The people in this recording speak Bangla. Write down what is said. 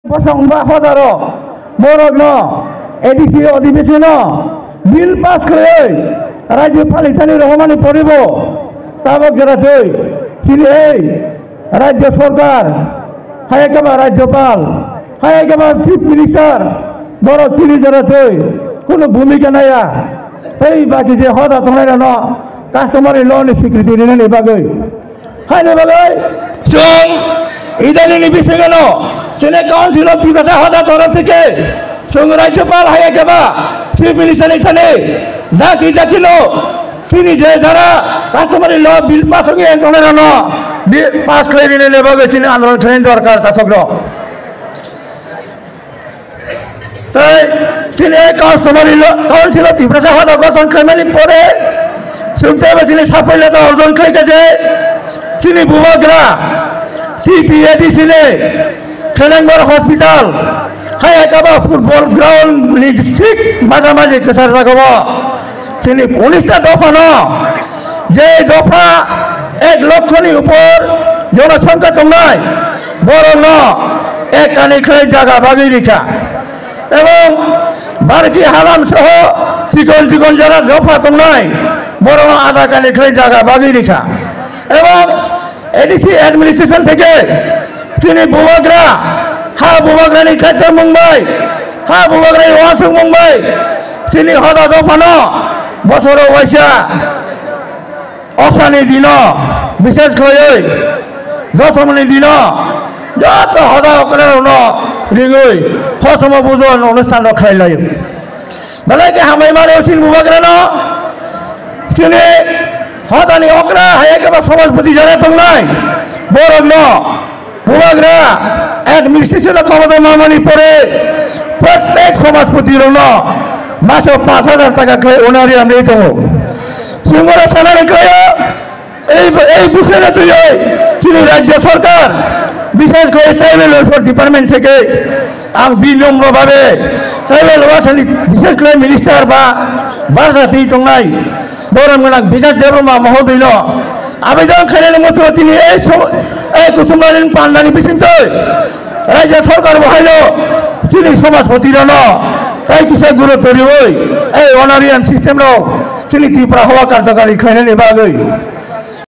প্রসংবা হাজারো বরগ্ন এডিসি অধিবেশন বিল পাস করে রাজ্য ফালিতানি রহমানি পড়ব তাবক যারা থই চিনি এই রাজ্য সরকার হায়াকাবা রাজ্যপাল হায়াকাবা চিফ মিনিস্টার বড় তিনি যারা থই কোনো ভূমিকা নাইয়া এই বাকি যে হদা তোমার ন কাস্টমারি লোন স্বীকৃতি নিলেন এবাগে হাই নেবাগে সং ইদানিং বিশেষ চেনে কাউন্সিল অফ পিপাসা হদা তরফ থেকে সঙ্গে রাজ্যপাল হায়াকাবা চিফ মিনিস্টার এখানে জাতি জাতিল তিনি যে যারা কাস্টমারি ল বিল পাস হয়ে তোলেন ন পাস করে নিলে নেবাগে চিনি আন্দোলন খেলেন দরকার তাথগ্র তাই চিনি কাস্টমারি ল কাউন্সিল অফ পিপাসা হদা গঠন খাইমানি পরে শুনতে হবে চিনি সাফল্যতা অর্জন খাইছে চিনি বুবাগ্রা সিপিএডি ছিলে খেলেঙ্গর হসপিটাল হায়াকাবা ফুটবল গ্রাউন্ড ঠিক মাঝামাঝি কেসার জাগব চিনি 19টা দফা ন যে দফা 1 লক্ষনি উপর জনসংখ্যা তোমরাই বড় ন এক কানি খেয়ে জায়গা বাগি রেখা এবং বারকি হালাম সহ চিকন চিকন যারা দফা তোমরাই বড় আধা কানি খেয়ে জায়গা বাগি রেখা এবং এডিসি অ্যাডমিনিস্ট্রেশন থেকে চিনি বুবাগ্রা বুবাগ্রানি চারটা মুম্বাই বুবাগ্রানি ওয়াসুক মুম্বাই চিনি হদা দফানো বছর বৈশা অশানি দিন বিশেষ করে দশমী দিন যত হদা রিগই ফসম বুজন অনুষ্ঠান রক্ষাই লাই বেলাকে হামাই মারে চিনি বুবাগ্রা ন চিনি হদানি অকরা হায়াকাবা সমাজপতি যারা তোমরাই বড় ন বুবাগ্রা অ্যাডমিনিস্ট্রেশন ক্ষমতা মামানি পরে প্রত্যেক সমাজপতির মাসে 5,000 টাকা খেয়ে ওনারই আমরা এই দেবো সিঙ্গরা স্যালারি খেয়ে এই বিষয়ে তুই চিনি রাজ্য সরকার বিশেষ করে ট্রাইবেল ওয়েলফেয়ার ডিপার্টমেন্ট থেকে আমি বিনম্রভাবে ট্রাইবেল ওয়েলফেয়ার বিশেষ করে মিনিস্টার বা বারসাতি তোমরাই বরমগোনাক বিকাশ দেবরমা মহোদয় আবেদন খেলেন মতো তিনি এই কুটুম্বালীন পান্ডানি বিচিন্ত রাজ্য সরকার বহাইল চিনি সমাজপতির ন তাই কিছু গুরুত্ব দিব এই অনারিয়ান সিস্টেম চিনি ত্রিপুরা হওয়া কার্যকারী খেলেন এবার